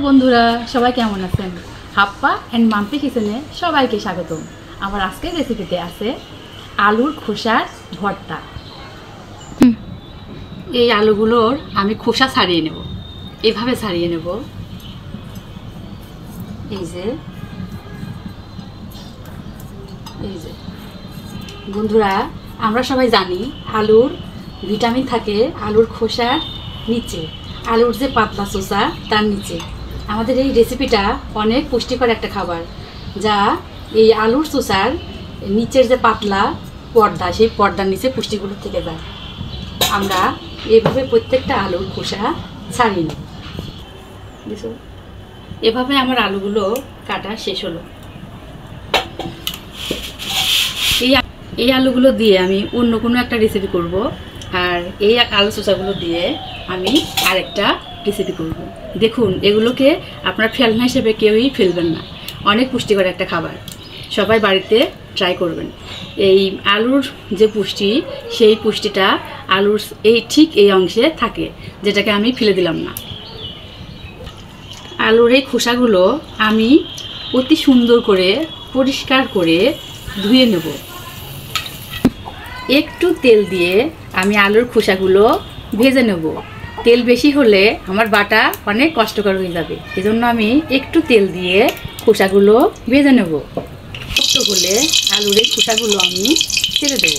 বন্ধুরা, সবাই কেমন আছেন? হাপ্পা অ্যান্ড মাম্পি কিচেনে সবাইকে স্বাগতম। আমার আজকের রেসিপিতে আছে আলুর খোসার ভর্তা। এই আলুগুলোর আমি খোসা ছাড়িয়ে নেব, এভাবে ছাড়িয়ে নেব। এই যে বন্ধুরা, আমরা সবাই জানি আলুর ভিটামিন থাকে আলুর খোসার নিচে, আলুর যে পাতলা চোষা তার নিচে। আমাদের এই রেসিপিটা অনেক পুষ্টিকর একটা খাবার, যা এই আলুর চোষার নিচের যে পাতলা পর্দা, সেই পর্দার নিচে পুষ্টিগুলো থেকে যায়। আমরা এভাবে প্রত্যেকটা আলুর খোসা ছাড়িয়ে নিই। এভাবে আমার আলুগুলো কাটা শেষ হলো। এই আলুগুলো দিয়ে আমি অন্য কোনো একটা রেসিপি করব, আর এই আলু চোষাগুলো দিয়ে আমি আরেকটা রেসিপি করব। দেখুন, এগুলোকে আপনার ফেলনা হিসেবে কেউই ফেলবেন না, অনেক পুষ্টিকর একটা খাবার। সবাই বাড়িতে ট্রাই করবেন। এই আলুর যে পুষ্টি, সেই পুষ্টিটা আলুর ঠিক এই অংশে থাকে, যেটাকে আমি ফেলে দিলাম না। আলুর এই খোসাগুলো আমি অতি সুন্দর করে পরিষ্কার করে ধুয়ে নেব। একটু তেল দিয়ে আমি আলুর খোসাগুলো ভেজে নেব। তেল বেশি হলে আমার বাটা অনেক কষ্টকর হয়ে যাবে, এজন্য আমি একটু তেল দিয়ে খোসাগুলো ভেজে নেব। কষ্ট হলে আলুর এই খোসাগুলো আমি ছেড়ে দেব।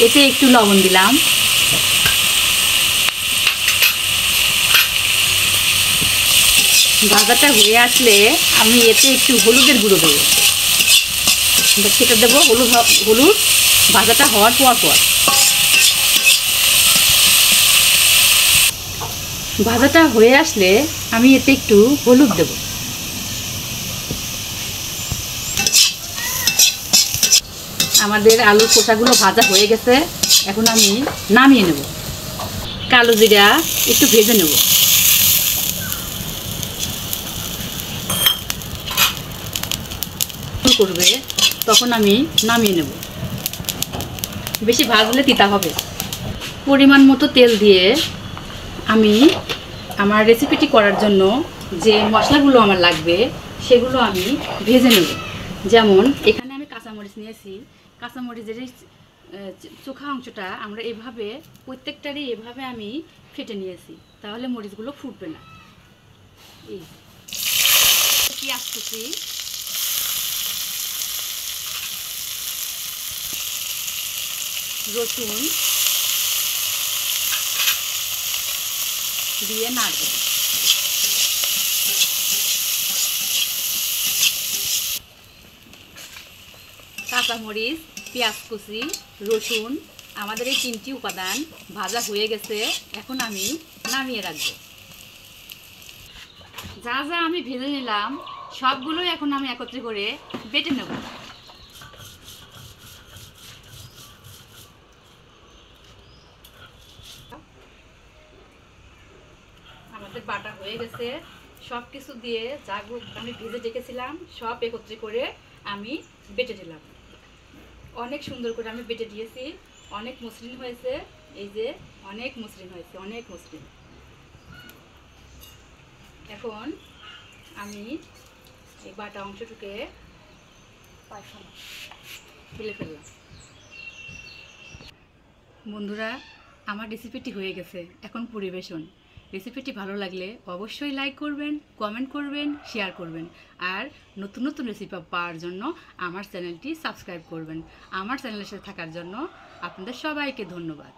এতে একটু লবণ দিলাম। ভাজাটা হয়ে আসলে আমি এতে একটু হলুদের গুঁড়ো দেবো। সেটা দেবো হলুদ ভাজাটা হওয়ার পর। ভাজাটা হয়ে আসলে আমি এতে একটু হলুদ দেব। আমাদের আলুর খোসাগুলো ভাজা হয়ে গেছে, এখন আমি নামিয়ে নেব। কালো জিরা একটু ভেজে নেব। করবে তখন আমি নামিয়ে নেব। বেশি ভাজলে তিতা হবে। পরিমাণ মতো তেল দিয়ে আমি আমার রেসিপিটি করার জন্য যে মশলাগুলো আমার লাগবে সেগুলো আমি ভেজে নেব। যেমন এখানে আমি কাঁচামরিচ নিয়েছি। কাঁচামরিচের চোখা অংশটা আমরা এভাবে প্রত্যেকটারই এভাবে আমি ফেটে নিয়েছি, তাহলে মরিচগুলো ফুটবে না। এই পেঁয়াজ কুচি, রসুন দিয়ে নাড়ব। কাঁচামরিচ, পেঁয়াজ কুচি, রসুন, আমাদের এই তিনটি উপাদান ভাজা হয়ে গেছে। এখন আমি নামিয়ে রাখব। যা যা আমি ভেজে নিলাম সবগুলোই এখন আমি একত্রে করে বেটে নেব। আমাদের বাটা হয়ে গেছে। সব কিছু দিয়ে যা আমি ভেজে রেখেছিলাম সব একত্রে করে আমি বেটে দিলাম। অনেক সুন্দর করে আমি বেটে দিয়েছি, অনেক মসৃণ হয়েছে। এই যে অনেক মসৃণ হয়েছে, অনেক মসৃণ। এখন আমি এই বাটা অংশটুকে ফেলে ফেললাম। বন্ধুরা, আমার রেসিপিটি হয়ে গেছে, এখন পরিবেশন। রেসিপিটি ভালো লাগলে অবশ্যই লাইক করবেন, কমেন্ট করবেন, শেয়ার করবেন, আর নতুন নতুন রেসিপি পাওয়ার জন্য আমার চ্যানেলটি সাবস্ক্রাইব করবেন। আমার চ্যানেলের সাথে থাকার জন্য আপনাদের সবাইকে ধন্যবাদ।